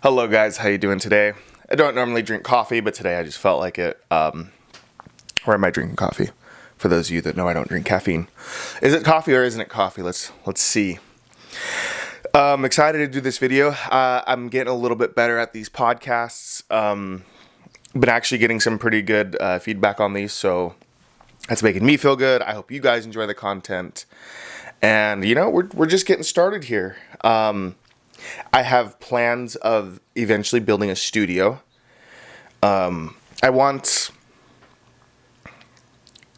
Hello guys, how you doing today? I don't normally drink coffee, but today I just felt like it. Or am I drinking coffee? For those of you that know I don't drink caffeine. Is it coffee or isn't it coffee? Let's see. I'm excited to do this video. I'm getting a little bit better at these podcasts. Been actually getting some pretty good feedback on these, so that's making me feel good. I hope you guys enjoy the content. And we're just getting started here. I have plans of eventually building a studio. I want,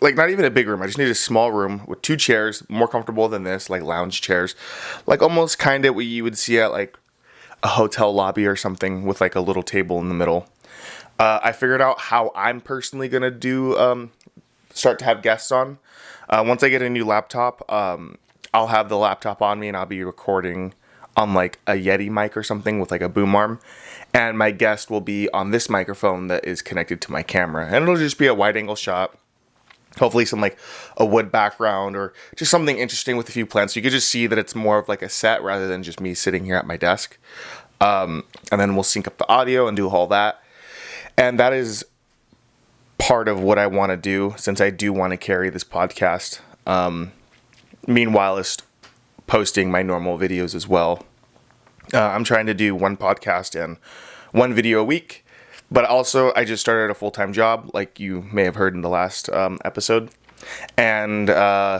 like, not even a big room. I just need a small room with 2 chairs, more comfortable than this, like lounge chairs. Like almost kind of what you would see at like a hotel lobby or something with like a little table in the middle. I figured out how I'm personally going to do, start to have guests on. Once I get a new laptop, I'll have the laptop on me and I'll be recording on like a Yeti mic or something with like a boom arm, and my guest will be on this microphone that is connected to my camera, and it'll just be a wide angle shot, hopefully some like a wood background or just something interesting with a few plants, so you could just see that it's more of like a set rather than just me sitting here at my desk. And then we'll sync up the audio and do all that, and that is part of what I want to do, since I do want to carry this podcast, meanwhile is posting my normal videos as well. I'm trying to do 1 podcast and 1 video a week, but also I just started a full-time job, like you may have heard in the last episode. And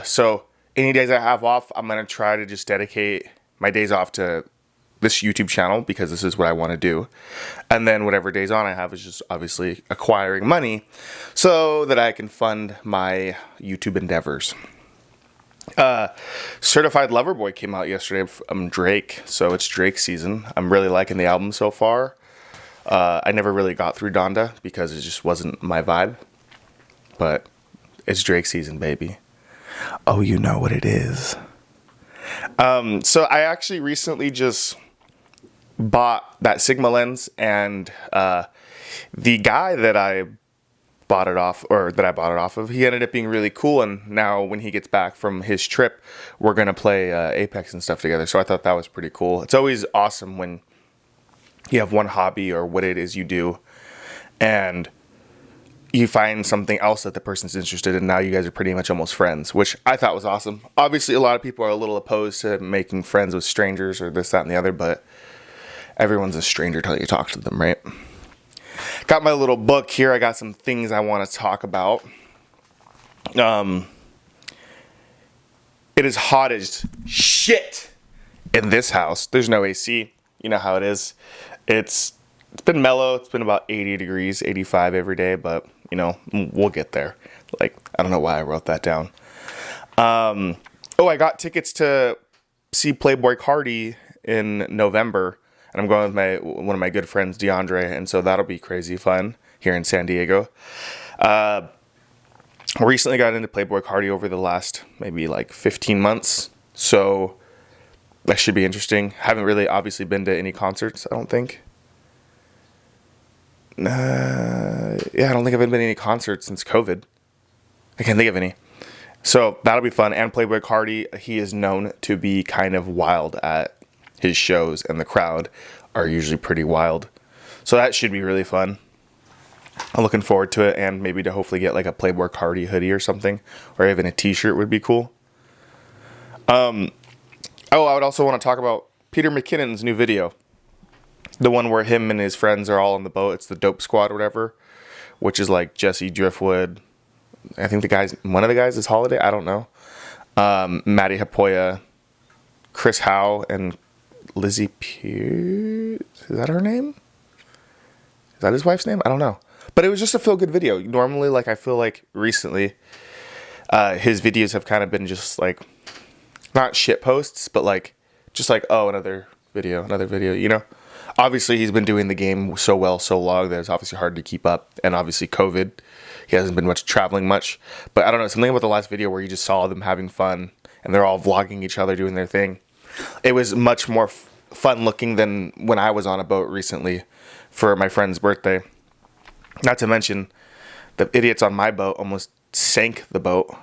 so any days I have off, I'm going to try to just dedicate my days off to this YouTube channel, because this is what I want to do. And then whatever days on I have is just obviously acquiring money so that I can fund my YouTube endeavors. Certified Lover Boy came out yesterday from Drake, so it's Drake season. I'm really liking the album so far. I never really got through Donda because it just wasn't my vibe, but it's Drake season, baby. Oh, you know what it is. So I actually recently just bought that Sigma lens, and the guy that I bought it off of, he ended up being really cool, and now when he gets back from his trip, we're gonna play Apex and stuff together. So I thought that was pretty cool. It's always awesome when you have one hobby or what it is you do and you find something else that the person's interested in. Now you guys are pretty much almost friends, which I thought was awesome. Obviously a lot of people are a little opposed to making friends with strangers or this, that, and the other, but everyone's a stranger till you talk to them, right? Got my little book here. I got some things I want to talk about. It is hot as shit in this house. There's no AC. You know how it is. It's been mellow. It's been about 80 degrees, 85 every day, but we'll get there. Like, I don't know why I wrote that down. I got tickets to see Playboi Carti in November. And I'm going with one of my good friends, DeAndre, and so that'll be crazy fun here in San Diego. Recently got into Playboi Carti over the last maybe like 15 months, so that should be interesting. Haven't really obviously been to any concerts, I don't think. I don't think I've been to any concerts since COVID. I can't think of any. So that'll be fun. And Playboi Carti, he is known to be kind of wild at his shows, and the crowd are usually pretty wild. So that should be really fun. I'm looking forward to it, and maybe to hopefully get like a Playboi Carti hoodie or something, or even a t-shirt would be cool. I would also want to talk about Peter McKinnon's new video. The one where him and his friends are all on the boat. It's the Dope Squad or whatever, which is like Jesse Driftwood. I think one of the guys is Holiday. I don't know. Maddie Hapoya, Chris Howe, and Lizzie Pierce, is that her name? Is that his wife's name? I don't know. But it was just a feel-good video. Normally, like, I feel like recently, his videos have kind of been just like, not shit posts, but like, just like, oh, another video. Obviously, he's been doing the game so well, so long that it's obviously hard to keep up. And obviously, COVID, he hasn't been traveling much. But I don't know, something about the last video where you just saw them having fun, and they're all vlogging each other doing their thing. It was much more fun looking than when I was on a boat recently for my friend's birthday. Not to mention, the idiots on my boat almost sank the boat.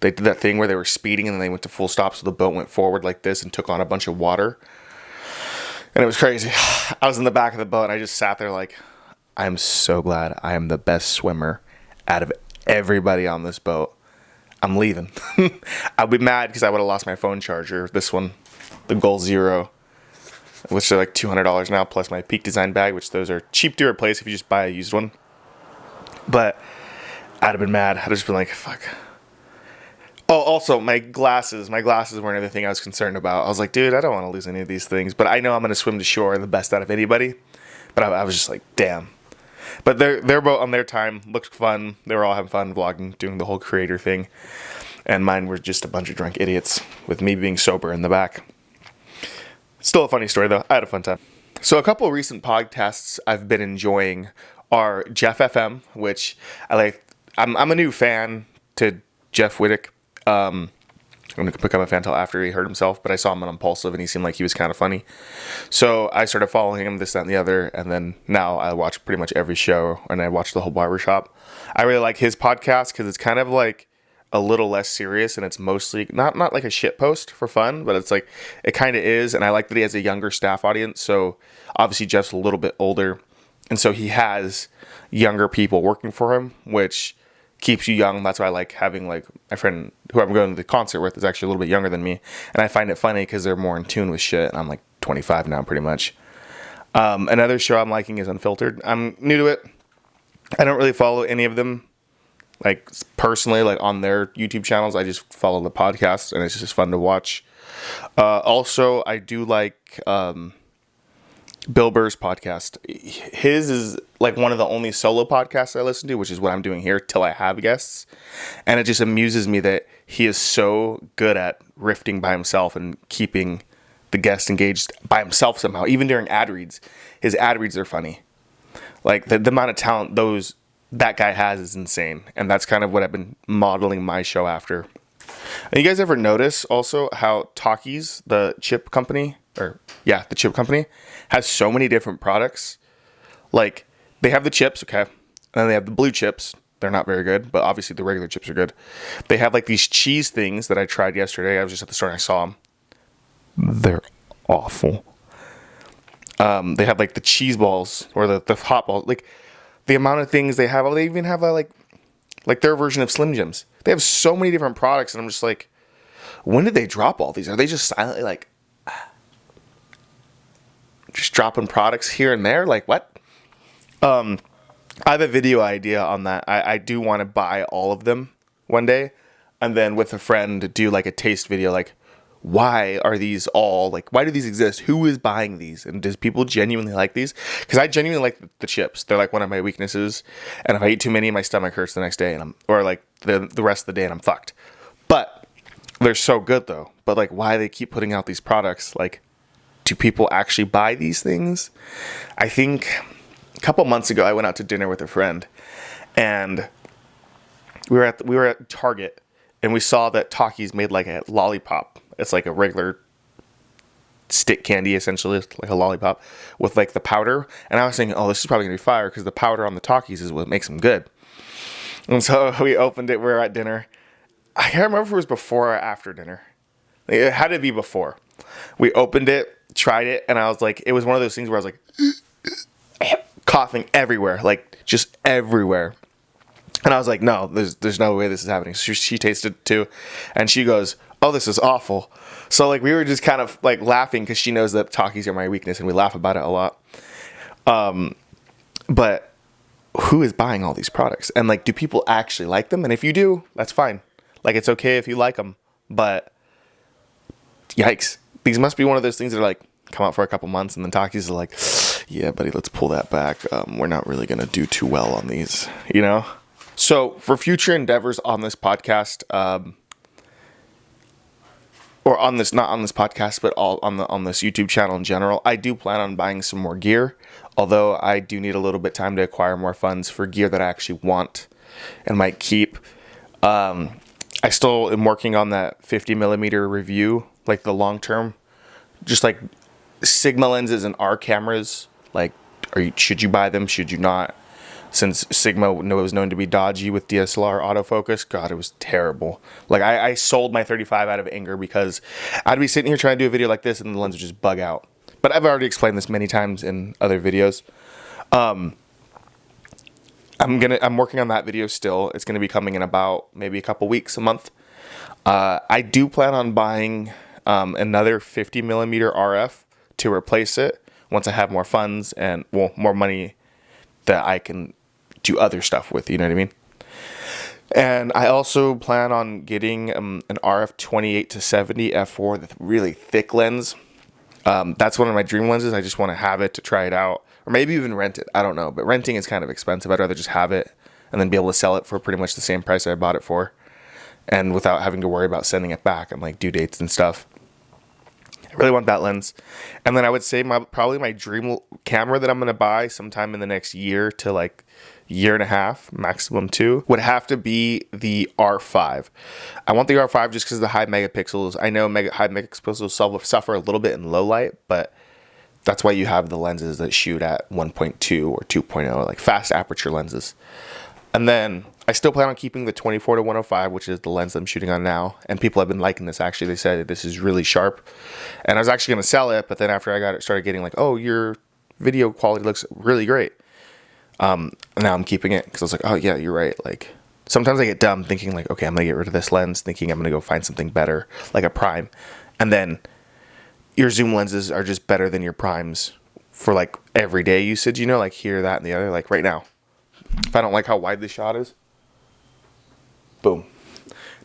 They did that thing where they were speeding and then they went to full stop, so the boat went forward like this and took on a bunch of water. And it was crazy. I was in the back of the boat and I just sat there like, I'm so glad I am the best swimmer out of everybody on this boat. I'm leaving. I'll be mad because I would have lost my phone charger. This one, the Goal Zero, which are like $200 now, plus my Peak Design bag, which those are cheap to replace if you just buy a used one. But I'd have been mad. I'd have just been like, fuck. Oh, also, my glasses. My glasses were another thing I was concerned about. I was like, dude, I don't want to lose any of these things. But I know I'm going to swim to shore the best out of anybody. But I was just like, damn. But their boat on their time looked fun. They were all having fun vlogging, doing the whole creator thing. And mine were just a bunch of drunk idiots with me being sober in the back. Still a funny story, though. I had a fun time. So a couple of recent podcasts I've been enjoying are Jeff FM, which I like. I'm a new fan to Jeff Wittick. I'm going to become a fan until after he hurt himself, but I saw him on Impulsive and he seemed like he was kind of funny. So I started following him, this, that, and the other, and then now I watch pretty much every show, and I watch the whole barbershop. I really like his podcast because it's kind of like a little less serious, and it's mostly not like a shit post for fun, but it's like it kind of is, and I like that he has a younger staff audience. So obviously Jeff's a little bit older, and so he has younger people working for him, which keeps you young. That's why I like having like my friend who I'm going to the concert with is actually a little bit younger than me, and I find it funny because they're more in tune with shit. And I'm like 25 now, pretty much. Another show I'm liking is Unfiltered. I'm new to it. I don't really follow any of them, like personally, like on their YouTube channels. I just follow the podcast, and it's just fun to watch. Also, I do like Bill Burr's podcast. His is like one of the only solo podcasts I listen to, which is what I'm doing here till I have guests. And it just amuses me that he is so good at riffing by himself and keeping the guest engaged by himself somehow. Even during ad reads, his ad reads are funny. Like the amount of talent that guy has is insane. And that's kind of what I've been modeling my show after. And you guys ever notice also how Takis, the chip company, the chip company, has so many different products? Like, they have the chips, okay, and then they have the blue chips. They're not very good, but obviously the regular chips are good. They have like these cheese things that I tried yesterday. I was just at the store and I saw them. They're awful. They have like the cheese balls or the hot balls. Like, the amount of things they have. They even have like their version of Slim Jims. They have so many different products, and I'm just like, when did they drop all these? Are they just silently like just dropping products here and there? Like, what? I have a video idea on that. I do want to buy all of them one day, and then with a friend do like a taste video, like, why are these all, like, why do these exist? Who is buying these? And does people genuinely like these? Because I genuinely like the chips. They're like one of my weaknesses. And if I eat too many, my stomach hurts the next day, and or like the rest of the day, and I'm fucked. But they're so good though. But like, why they keep putting out these products? Like, do people actually buy these things? I think a couple months ago, I went out to dinner with a friend, and we were at Target, and we saw that Takis made like a lollipop. It's like a regular stick candy, essentially. It's like a lollipop with like the powder. And I was thinking, oh, this is probably going to be fire because the powder on the Takis is what makes them good. And so we opened it. We were at dinner. I can't remember if it was before or after dinner. It had to be before. We opened it, tried it, and I was like, it was one of those things where I was like coughing everywhere, like just everywhere. And I was like, no, there's no way this is happening. So she tasted it too, and she goes, oh, this is awful. So like we were just kind of like laughing because she knows that Takis are my weakness, and we laugh about it a lot. But who is buying all these products? And like, do people actually like them? And if you do, that's fine. Like, it's okay if you like them, but yikes. These must be one of those things that are like, come out for a couple months, and then Takis are like, yeah, buddy, let's pull that back. We're not really going to do too well on these, you know? So for future endeavors on this podcast, or on this, not on this podcast, but all on this YouTube channel in general, I do plan on buying some more gear, although I do need a little bit of time to acquire more funds for gear that I actually want and might keep. I still am working on that 50 millimeter review, like the long term, just like Sigma lenses and R cameras. Like, should you buy them? Should you not? Since Sigma was known to be dodgy with DSLR autofocus, God, it was terrible. Like, I sold my 35 out of anger because I'd be sitting here trying to do a video like this and the lens would just bug out. but I've already explained this many times in other videos. I'm working on that video still. It's gonna be coming in about maybe a couple weeks, a month. I do plan on buying another 50 millimeter RF to replace it once I have more funds and more money that I can do other stuff with. You know what I mean? And I also plan on getting an RF 28 to 70 f4, the really thick lens. That's one of my dream lenses. I just want to have it to try it out, or maybe even rent it. I don't know, but renting is kind of expensive. I'd rather just have it and then be able to sell it for pretty much the same price I bought it for, and without having to worry about sending it back and like due dates and stuff. I really want that lens. And then I would say probably my dream camera that I'm going to buy sometime in the next year to like year and a half, maximum 2, would have to be the R5. I want the R5 just because of the high megapixels. I know high megapixels suffer a little bit in low light, but that's why you have the lenses that shoot at 1.2 or 2.0, like fast aperture lenses. And then I still plan on keeping the 24 to 105, which is the lens I'm shooting on now. And people have been liking this, actually. They said this is really sharp. And I was actually going to sell it, but then after I got it, started getting like, oh, your video quality looks really great. Now I'm keeping it because I was like, oh, yeah, you're right. Like, sometimes I get dumb thinking like, okay, I'm going to get rid of this lens, thinking I'm going to go find something better, like a prime. And then your zoom lenses are just better than your primes for like everyday usage, you know, like here, that, and the other. Like right now, if I don't like how wide the shot is, boom.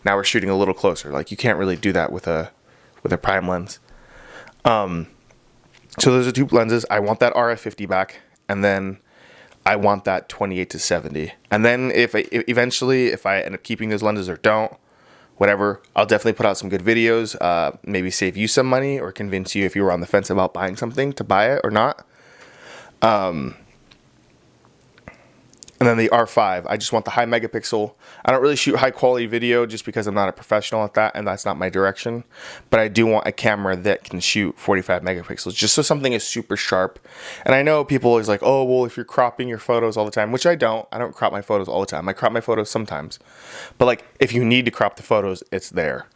Now we're shooting a little closer. Like you can't really do that with a prime lens. So those are 2 lenses. I want that RF50 back, and then I want that 28 to 70. And then eventually if I end up keeping those lenses or don't, whatever, I'll definitely put out some good videos. Maybe save you some money or convince you if you were on the fence about buying something to buy it or not. And then the R5, I just want the high megapixel. I don't really shoot high quality video just because I'm not a professional at that, and that's not my direction. But I do want a camera that can shoot 45 megapixels, just so something is super sharp. And I know people always like, oh, well, if you're cropping your photos all the time, which I don't crop my photos all the time. I crop my photos sometimes. But like, if you need to crop the photos, it's there.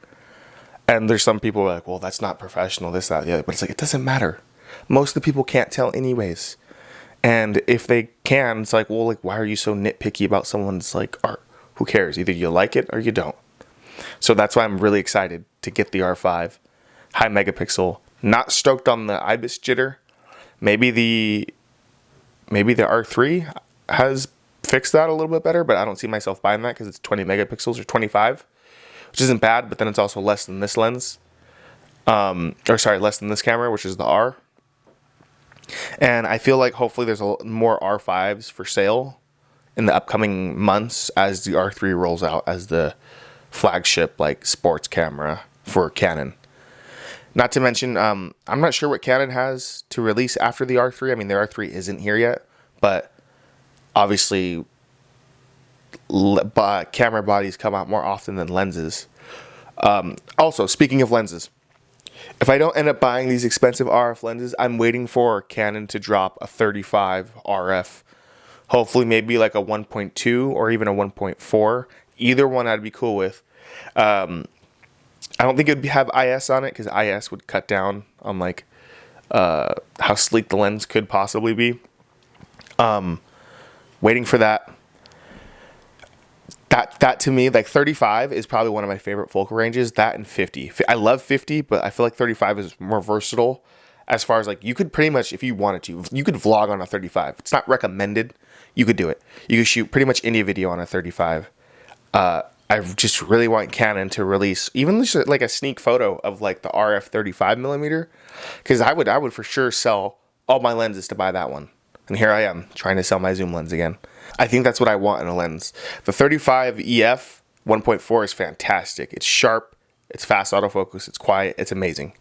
And there's some people who are like, well, that's not professional, this, that, the other. But it's like, it doesn't matter. Most of the people can't tell anyways. And if they can, it's like, well, like, why are you so nitpicky about someone's like art? Who cares? Either you like it or you don't. So that's why I'm really excited to get the R5, high megapixel. Not stoked on the IBIS jitter. Maybe the R3 has fixed that a little bit better, but I don't see myself buying that because it's 20 megapixels or 25, which isn't bad. But then it's also less than this lens, less than this camera, which is the R. And I feel like hopefully there's more R5s for sale in the upcoming months as the R3 rolls out as the flagship like sports camera for Canon. Not to mention, I'm not sure what Canon has to release after the R3. I mean, the R3 isn't here yet, but obviously camera bodies come out more often than lenses. Also, speaking of lenses, if I don't end up buying these expensive RF lenses, I'm waiting for Canon to drop a 35 RF. Hopefully maybe like a 1.2 or even a 1.4. Either one I'd be cool with. I don't think it would have IS on it because IS would cut down on like how sleek the lens could possibly be. Waiting for that. That to me, like 35 is probably one of my favorite focal ranges. That and 50. I love 50, but I feel like 35 is more versatile as far as like you could pretty much, if you wanted to, you could vlog on a 35. It's not recommended. You could do it. You could shoot pretty much any video on a 35. I just really want Canon to release even just like a sneak photo of like the RF 35 millimeter, because I would for sure sell all my lenses to buy that one. And here I am trying to sell my zoom lens again. I think that's what I want in a lens. The 35 EF 1.4 is fantastic. It's sharp, it's fast autofocus, it's quiet, it's amazing.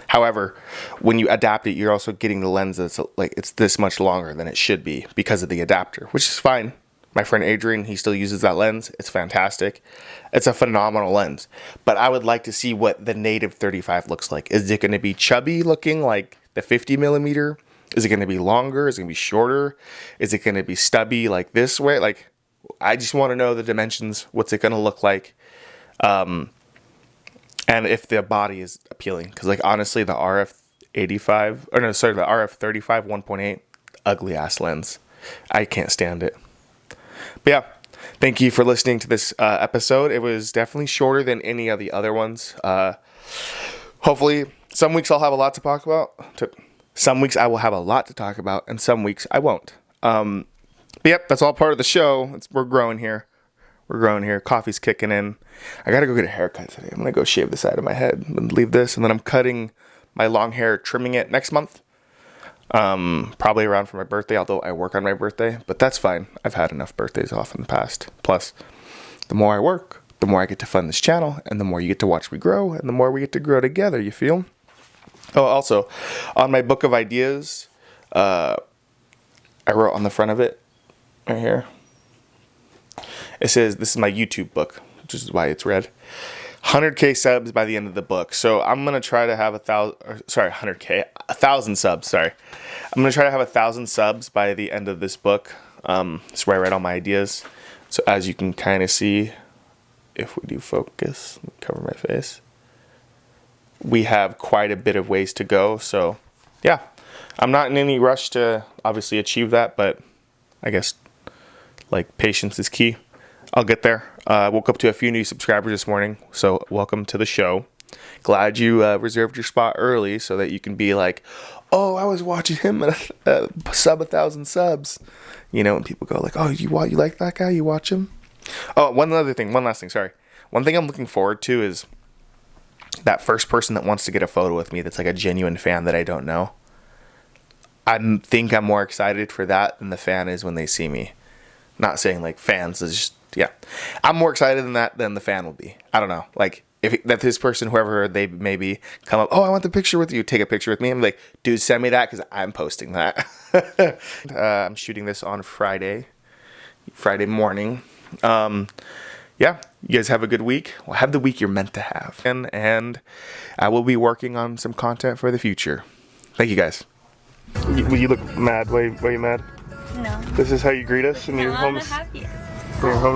However, when you adapt it, you're also getting the lens that's like it's this much longer than it should be because of the adapter, which is fine. My friend Adrian, he still uses that lens. It's fantastic. It's a phenomenal lens. But I would like to see what the native 35 looks like. Is it going to be chubby looking like the 50 millimeter? Is it going to be longer? Is it going to be shorter? Is it going to be stubby like this way? Like, I just want to know the dimensions. What's it going to look like? And if the body is appealing. Because, like, honestly, the RF 85, or no, sorry, the RF35 1.8, ugly ass lens. I can't stand it. But yeah, thank you for listening to this episode. It was definitely shorter than any of the other ones. Hopefully, some weeks I'll have a lot to talk about. Some weeks I will have a lot to talk about, and some weeks I won't. But yep, that's all part of the show. We're growing here. We're growing here. Coffee's kicking in. I gotta go get a haircut today. I'm gonna go shave the side of my head and leave this, and then I'm cutting my long hair, trimming it next month. Probably around for my birthday, although I work on my birthday, but that's fine. I've had enough birthdays off in the past. Plus, the more I work, the more I get to fund this channel, and the more you get to watch me grow, and the more we get to grow together, you feel? Oh, also, on my book of ideas, I wrote on the front of it, right here, it says, this is my YouTube book, which is why it's red. 100K subs by the end of the book. So I'm going to try to have 1,000 subs, sorry. I'm going to try to have 1,000 subs by the end of this book. That's where I write all my ideas. So as you can kind of see, if we do focus, cover my face, we have quite a bit of ways to go. So yeah, I'm not in any rush to obviously achieve that, but I guess like patience is key. I'll get there. I woke up to a few new subscribers this morning, so welcome to the show. Glad you reserved your spot early so that you can be like, oh, I was watching him at sub 1,000 subs. You know, and people go like, oh, you like that guy? You watch him? Oh, one last thing, sorry. One thing I'm looking forward to is that first person that wants to get a photo with me that's like a genuine fan that I don't know. I think I'm more excited for that than the fan is when they see me. Not saying like fans is just, yeah, I'm more excited than that than the fan will be. I don't know. Like if that this person, whoever they may be, come up, oh, I want the picture with you. Take a picture with me. I'm like, dude, send me that because I'm posting that. I'm shooting this on Friday morning. Yeah, you guys have a good week. Well, have the week you're meant to have. And I will be working on some content for the future. Thank you guys. You look mad. Why are you mad? No. This is how you greet us in your home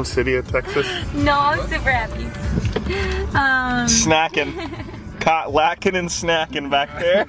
city of Texas? No, I'm super happy. Snacking. Caught lacking and snacking back there.